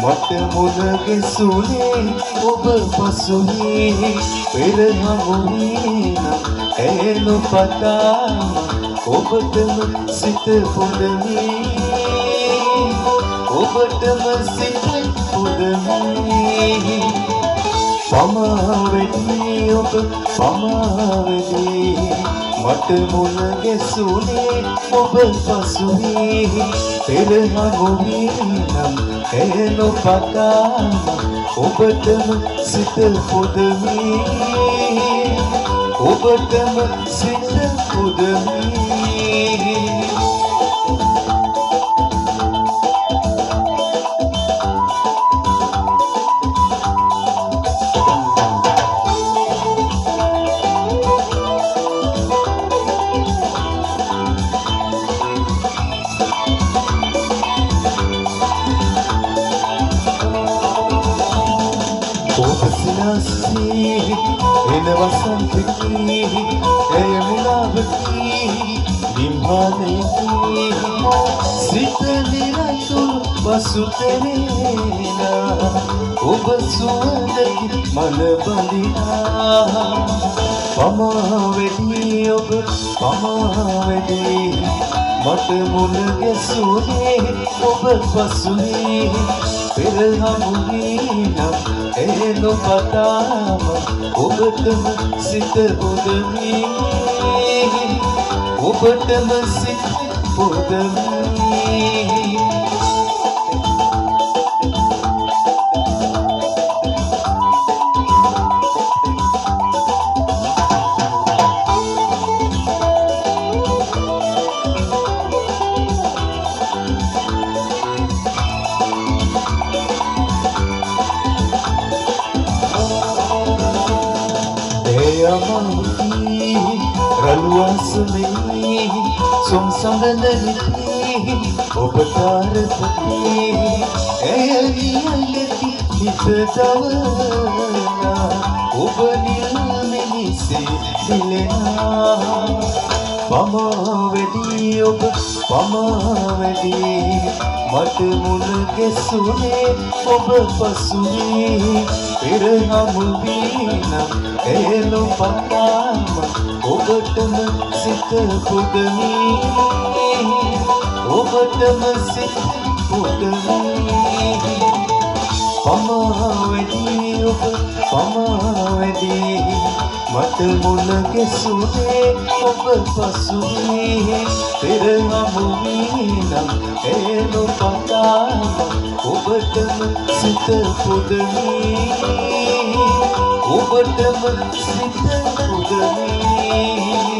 මට මුණ ගැසුනේ ඔබ පසුනේ පෙර හමුවේ නම් ඇය නොපතාම ඔබටම සිත පොදමේ ඔබටම සිත පොදමේ පමා වෙන්නේ ඔබ පමා වෙන්නේ මට මුණ ගැසුනේ ඔබ පසුනේ පෙර හමුවේ නම් ඇය නොපතාම ඔබටම සිත පොදමේ ඔබටම සිත පොදමේ එන වසන්තකී ඇය මුලාවකී නිම්හානයකී සිත නිරතුරු පසුතැවෙනා ඔබ සුවඳකි මන බඳිනා පමා වෙදී ඔබ පමා වෙදී මට මුණ ගැසුනේ ඔබ පසුනේ පෙර හමුවේ නම් ඇය නොපතාම ඔබටම සිත පොදමේ ඔබටම සිත පොදමේ රළුවසමේ සොම් සඳනලිපේ ඔබ තාරපතේ ඇය නියලති හිත දවනා ඔබ නිල් මිනිසේ දිලෙනා පමා වෙදී ඔබ පමා වෙදී මට මුණ ගැසුනේ ඔබ පසුනේ පෙර හමුවේ නම් ඇය නොපතාම ඔබටම සිත පොදමේ ඔබටම සිත පොදමේ පමා වෙදී ඔබ පමා වෙදී මට මුණ ගැසුනේ ඔබ පසුනේ පෙර හමුවේ නම් ඇය නොපතාම ඔබටම සිත පොදමේ ඔබටම සිත පොදමේ